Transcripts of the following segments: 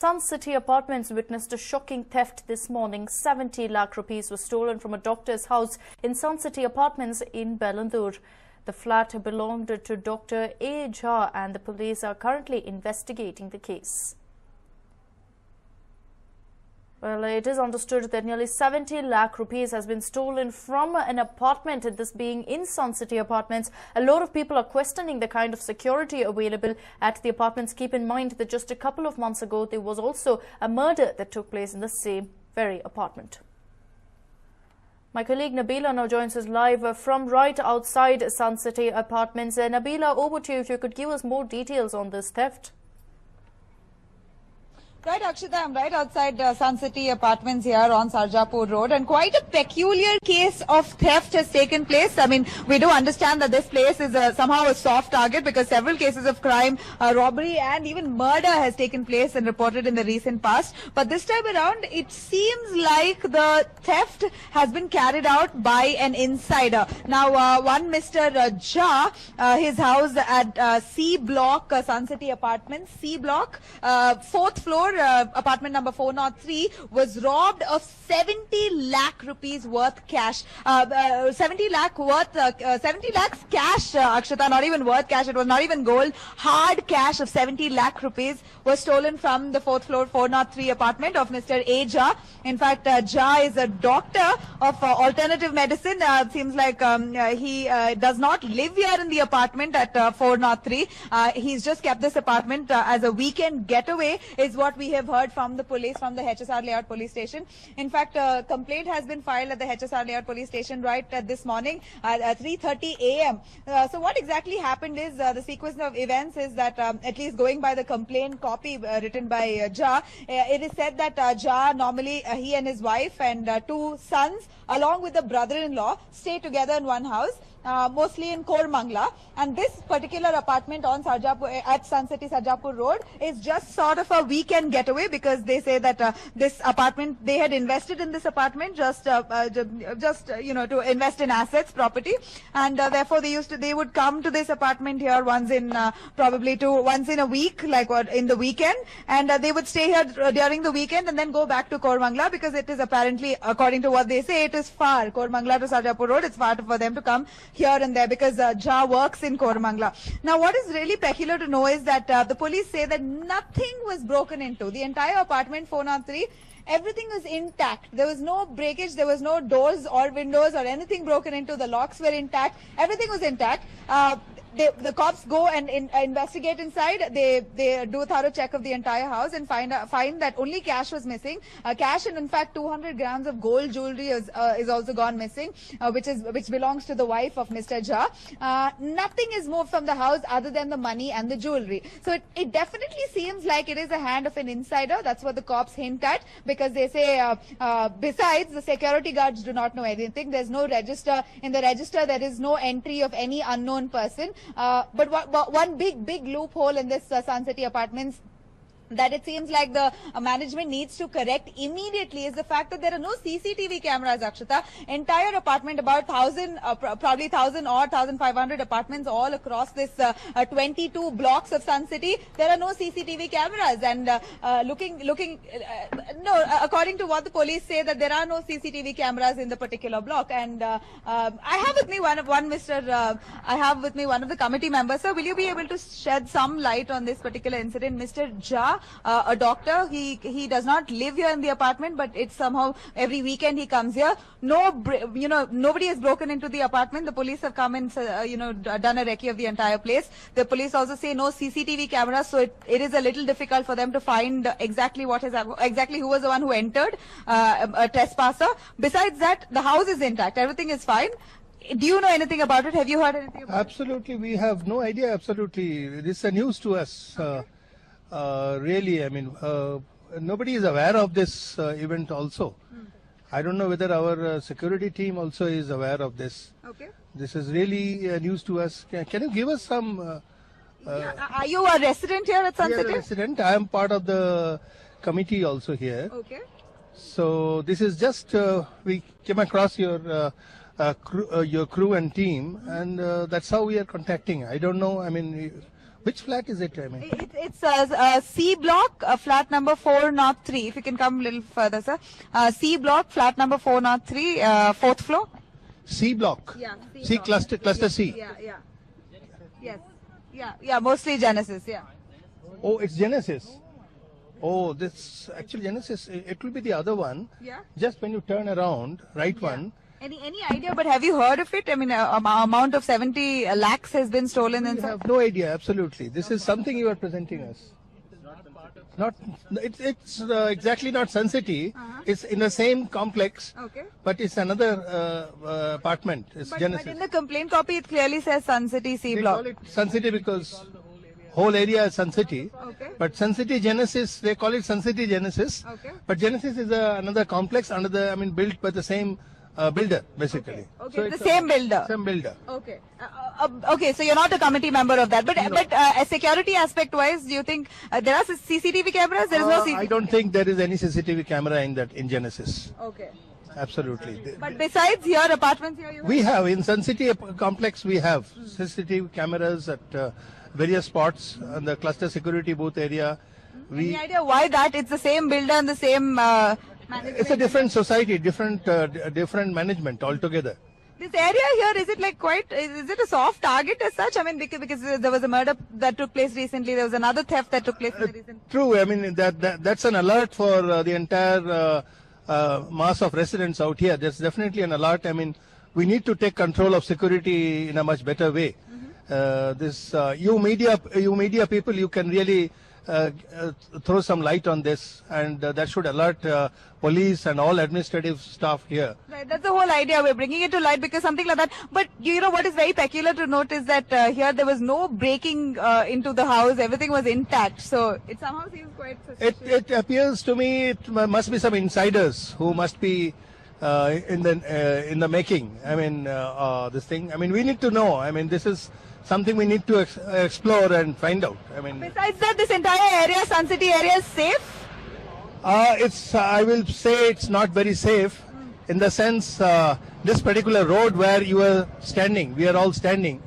Sun City Apartments witnessed a shocking theft this morning. 70 lakh rupees was stolen from a doctor's house in Sun City Apartments in Bellandur. The flat belonged to Dr. A. Jha and the police are currently investigating the case. Well, it is understood that nearly 70 lakh rupees has been stolen from an apartment, this being in Sun City Apartments. A lot of people are questioning the kind of security available at the apartments. Keep in mind that just a couple of months ago, there was also a murder that took place in the same very apartment. My colleague Nabila now joins us live from right outside Sun City Apartments. Nabila, over to you if you could give us more details on this theft. Right, Akshita, I'm right outside Sun City Apartments here on Sarjapur Road, and quite a peculiar case of theft has taken place. I mean, we do understand that this place is somehow a soft target because several cases of crime, robbery and even murder has taken place and reported in the recent past. But this time around, it seems like the theft has been carried out by an insider. Now, one Mr. Jha, his house at C Block, Sun City Apartments, C Block, 4th floor, apartment number 403, was robbed of 70 lakh rupees worth cash. 70 lakhs cash, Akshita, not even worth cash. It was not even gold. Hard cash of 70 lakh rupees was stolen from the 4th floor 403 apartment of Mr. A. Jha. In fact, Jha is a doctor of alternative medicine. Seems like he does not live here in the apartment at 403. He's just kept this apartment as a weekend getaway, is what we have heard from the police, from the HSR Layout Police Station. In fact, a complaint has been filed at the HSR Layout Police Station right this morning at 3:30 a.m. So what exactly happened is the sequence of events is that at least going by the complaint copy written by Jha, it is said that Jha normally he and his wife and 2 sons along with the brother-in-law stay together in one house. Mostly in Kormangla, and this particular apartment on Sarjapur at Sun City Sarjapur Road is just sort of a weekend getaway because they say that this apartment, they had invested in this apartment just you know, to invest in assets, property, and therefore they would come to this apartment here once in once in a week, like in the weekend, and they would stay here during the weekend and then go back to Kormangla because it is apparently, according to what they say, it is far. Kormangla to Sarjapur Road, it's far for them to come here and there because Jha works in Kormangla. Now, what is really peculiar to know is that the police say that nothing was broken into. The entire apartment 403, everything was intact. There was no breakage, there was no doors or windows or anything broken into. The locks were intact. Everything was intact. The cops go and investigate inside. They do a thorough check of the entire house and find that only cash was missing. Cash and in fact 200 grams of gold jewelry is also gone missing, which belongs to the wife of Mr. Jha. Nothing is moved from the house other than the money and the jewelry. So it definitely seems like it is a hand of an insider. That's what the cops hint at because they say besides the security guards do not know anything. There's no register. In the register there is no entry of any unknown person. But one big loophole in this Sun City Apartments that it seems like the management needs to correct immediately is the fact that there are no CCTV cameras, Akshita. Entire apartment, about 1,000, probably 1,000 or 1,500 apartments all across this 22 blocks of Sun City. There are no CCTV cameras, and according to what the police say, that there are no CCTV cameras in the particular block. And I have with me one of the committee members. Sir, will you be able to shed some light on this particular incident? Mr. Jha, a doctor, he does not live here in the apartment, but it's somehow every weekend he comes here. Nobody has broken into the apartment. The police have come and done a recce of the entire place. The police also say no CCTV cameras, so it is a little difficult for them to find exactly who was the one who entered, a trespasser. Besides that, the house is intact. Everything is fine. Do you know anything about it? Have you heard anything about it? Absolutely, we have no idea. Absolutely, this is a news to us. Really, I mean, nobody is aware of this event also. I don't know whether our security team also is aware of this. Okay. This is really news to us. Can you give us some... Are you a resident here at Sun City? Yes, a resident. I am part of the committee also here. Okay. So this is just, we came across your crew and team, and that's how we are contacting. I don't know, I mean, Which flat is it? I mean, It's C block, flat number 403. If you can come a little further, sir. C block, flat number 403, fourth floor. C block. Yeah, C cluster, cluster C. Yeah. Yes. Yeah, mostly Genesis, yeah. Oh, it's Genesis. Oh, this actually Genesis. It will be the other one. Yeah. Just when you turn around, right one. Any idea, but have you heard of it? I mean, amount of 70 lakhs has been stolen We inside. have no idea. Absolutely, this is something you are presenting us. Not. It's exactly not Sun City. It's in the same complex. Okay. But it's another apartment. It's But Genesis. in the complaint copy, it clearly says Sun City C They block. call it Sun City because whole area is Sun City. Okay. But Sun City Genesis, they call it Sun City Genesis. Okay. But Genesis is another complex, built by the same builder, basically. Okay, So the it's same builder. Same builder. Okay. Okay, so you're not a committee member of that. But a security aspect wise, do you think there are CCTV cameras? There is no CCTV. I don't think there is any CCTV camera in Genesis. Okay. Absolutely. But besides your apartments here, We have in Sun City complex. We have CCTV cameras at various spots and the cluster security booth area. any idea why that? It's the same builder and the same management. It's a different society, different management altogether. This area here, is it like is it a soft target as such? I mean, because there was a murder that took place recently, there was another theft that took place in the recent. True. I mean that's an alert for the entire mass of residents out here. There's definitely an alert. I mean, we need to take control of security in a much better way. You media people, you can really throw some light on this, and that should alert police and all administrative staff here. Right, that's the whole idea. We're bringing it to light because something like that. But you know what is very peculiar to note is that here there was no breaking into the house. Everything was intact. So it somehow seems quite suspicious. It appears to me it must be some insiders who must be in the making. I mean, this thing. I mean, we need to know. I mean, this is something we need to explore and find out. I mean, Besides that, this entire area, Sun City area, is safe. I will say it's not very safe in the sense this particular road where you are standing, we are all standing.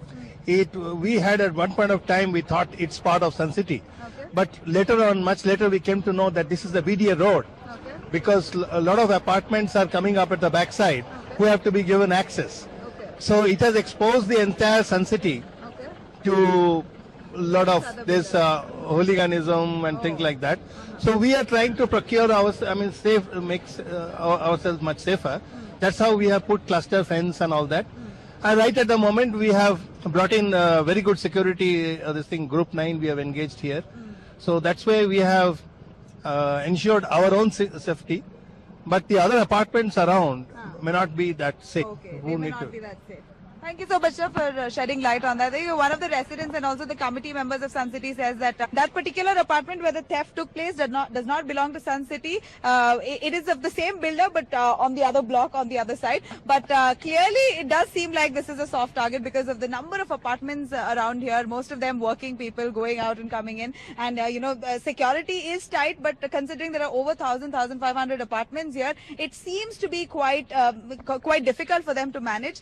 We had at one point of time we thought it's part of Sun City, but later on, much later, we came to know that this is the BDA road because a lot of apartments are coming up at the backside who have to be given access. So it has exposed the entire Sun City to a lot of this hooliganism and things like that. So we are trying to procure makes ourselves much safer. That's how we have put cluster fence and all that. And right at the moment we have brought in very good security. Group 9 we have engaged here. So that's why we have ensured our own safety. But the other apartments around may not be that safe. Okay, Who they may need not to- be that safe. Thank you so much, sir, for shedding light on that. One of the residents and also the committee members of Sun City says that that particular apartment where the theft took place does not belong to Sun City. It is of the same builder, but on the other block, on the other side. But clearly, it does seem like this is a soft target because of the number of apartments around here. Most of them working people going out and coming in, and security is tight. But considering there are over 1,500 apartments here, it seems to be quite difficult for them to manage.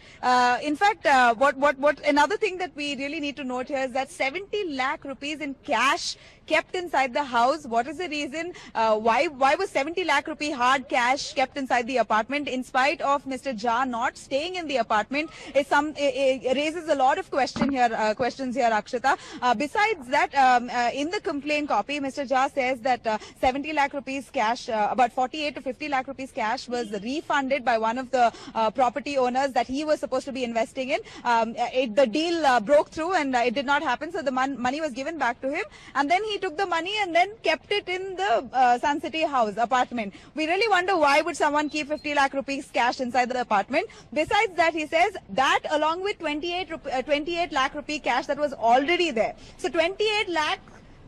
In fact, what another thing that we really need to note here is that 70 lakh rupees in cash kept inside the house. What is the reason? Why was 70 lakh rupee hard cash kept inside the apartment in spite of Mr. Jha not staying in the apartment? It raises a lot of questions here, Akshita. Besides that, in the complaint copy, Mr. Jha says that 70 lakh rupees cash, about 48 to 50 lakh rupees cash was refunded by one of the property owners that he was supposed to be investing in. The deal broke through and it did not happen, so the money was given back to him, and then he took the money and then kept it in the Sun City house apartment. We really wonder why would someone keep 50 lakh rupees cash inside the apartment. Besides that, he says that along with 28 lakh rupee cash that was already there. So 28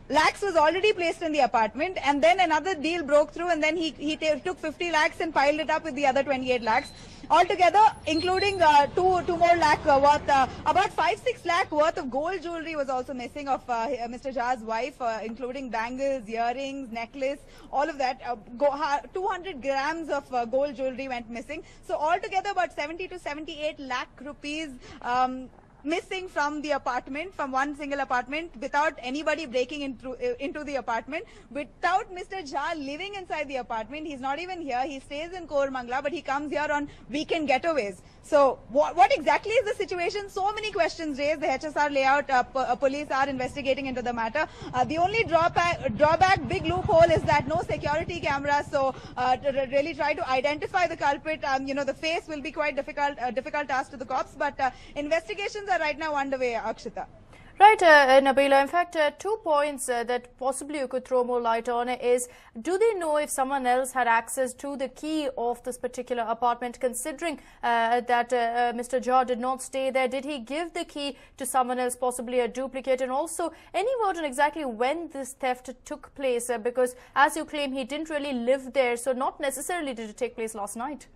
lakhs was already placed in the apartment, and then another deal broke through, and then he took 50 lakhs and piled it up with the other 28 lakhs. Altogether, including two more lakh worth, about 5-6 lakh worth of gold jewelry was also missing of Mr. Jha's wife, including bangles, earrings, necklace, all of that. 200 grams of gold jewelry went missing. So altogether, about 70 to 78 lakh rupees missing from the apartment, from one single apartment, without anybody breaking into the apartment, without Mr. Jha living inside the apartment. He's not even here. He stays in Koramangala, but he comes here on weekend getaways. So what exactly is the situation? So many questions raised. The HSR layout police are investigating into the matter. The only drawback, big loophole, is that no security cameras. So to really try to identify the culprit, the face will be quite difficult task to the cops. But investigations are right now underway, Akshita. Right, Nabila. In fact, 2 points that possibly you could throw more light on is, do they know if someone else had access to the key of this particular apartment, considering that Mr. Jha did not stay there? Did he give the key to someone else, possibly a duplicate? And also, any word on exactly when this theft took place? Because, as you claim, he didn't really live there, so not necessarily did it take place last night.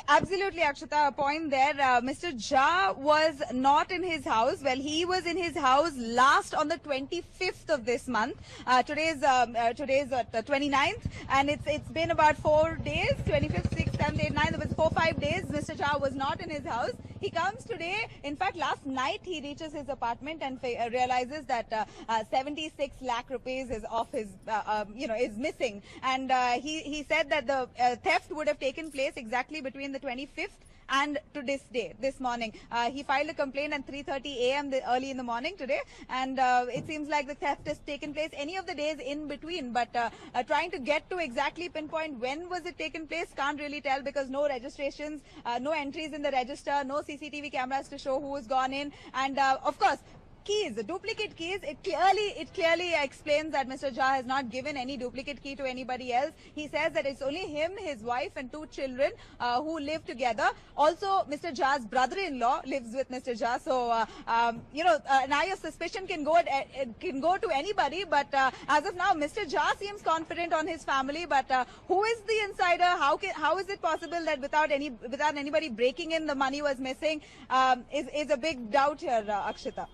Absolutely, Akshita, a point there. Mr. Jha was not in his house. Well, he was in his house last on the 25th of this month. Today's the 29th, and it's been about 4 days, 25th, 6th, 7th, 8th, 9th. It was 4-5 days. Mr. Jha was not in his house. He comes today. In fact, last night he reaches his apartment and realizes that 76 lakh rupees is off his, is missing. And he said that the theft would have taken place exactly between the 25th and to this morning. He filed a complaint at 3:30 a.m. early in the morning today, and it seems like the theft has taken place any of the days in between. But trying to get to exactly pinpoint when was it taken place, can't really tell, because no registrations, no entries in the register, no CCTV cameras to show who has gone in, and of course, keys, duplicate keys. It clearly explains that Mr. Jha has not given any duplicate key to anybody else. He says that it's only him, his wife, and 2 children who live together. Also, Mr. Jha's brother-in-law lives with Mr. Jha. So, now your suspicion can go to anybody. But as of now, Mr. Jha seems confident on his family. But who is the insider? How is it possible that without anybody breaking in, the money was missing? Is a big doubt here, Akshita.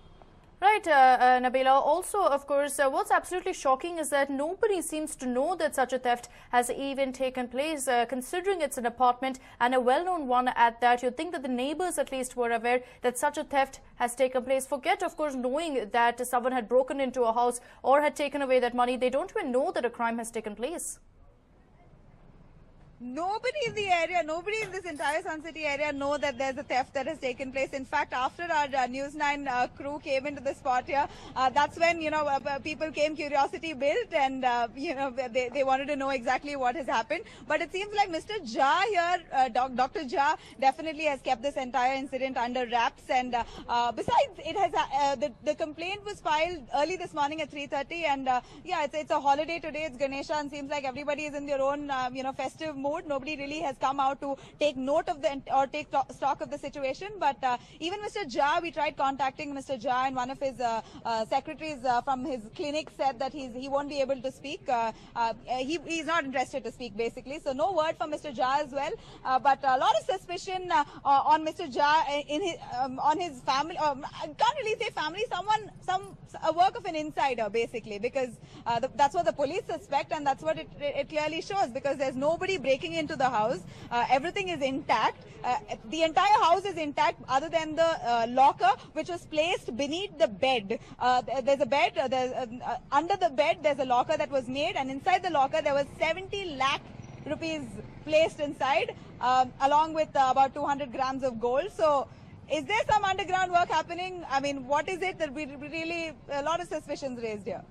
Right, Nabila. Also, of course, what's absolutely shocking is that nobody seems to know that such a theft has even taken place, considering it's an apartment and a well-known one at that. You'd think that the neighbors at least were aware that such a theft has taken place. Forget, of course, knowing that someone had broken into a house or had taken away that money. They don't even know that a crime has taken place. Nobody in the area, nobody in this entire Sun City area know that there's a theft that has taken place. In fact, after our News 9 crew came into the spot here, that's when, people came, curiosity built, and, they wanted to know exactly what has happened. But it seems like Mr. Jha here, Dr. Jha, definitely has kept this entire incident under wraps. And besides, it has the complaint was filed early this morning at 3:30, and it's a holiday today. It's Ganesha, and seems like everybody is in their own, festive mood. Nobody really has come out to take note of take stock of the situation. But even Mr. Jha, we tried contacting Mr. Jha, and one of his secretaries from his clinic said that he won't be able to speak. He's not interested to speak, basically. So no word from Mr. Jha as well. But a lot of suspicion on Mr. Jha on his family. I can't really say family. A work of an insider, basically, because that's what the police suspect, and that's what it clearly shows, because there's nobody breaking into the house. Everything is intact. The entire house is intact, other than the locker, which was placed beneath the bed. There's a bed. Under the bed, there's a locker that was made, and inside the locker there was 70 lakh rupees placed inside, along with about 200 grams of gold. So, is there some underground work happening? I mean, what is it that we really, a lot of suspicions raised here?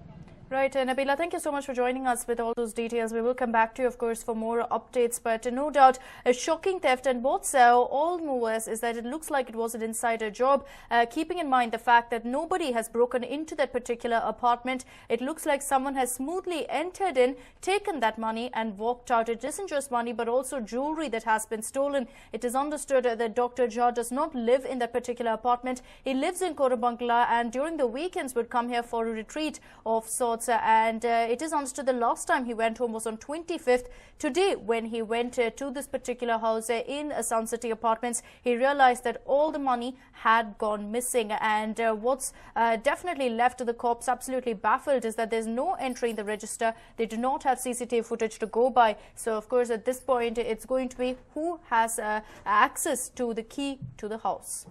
Right, Nabila, thank you so much for joining us with all those details. We will come back to you, of course, for more updates. But no doubt, a shocking theft. And what's all movers is that it looks like it was an insider job. Keeping in mind the fact that nobody has broken into that particular apartment, it looks like someone has smoothly entered in, taken that money and walked out. It isn't just money, but also jewelry that has been stolen. It is understood that Dr. Jha does not live in that particular apartment. He lives in Koramangala, and during the weekends would come here for a retreat of sorts. reports, and it is understood the last time he went home was on 25th. Today, when he went to this particular house in Sun City Apartments, he realized that all the money had gone missing. And what's definitely left the cops absolutely baffled is that there's no entry in the register. They do not have CCTV footage to go by. So, of course, at this point, it's going to be who has access to the key to the house.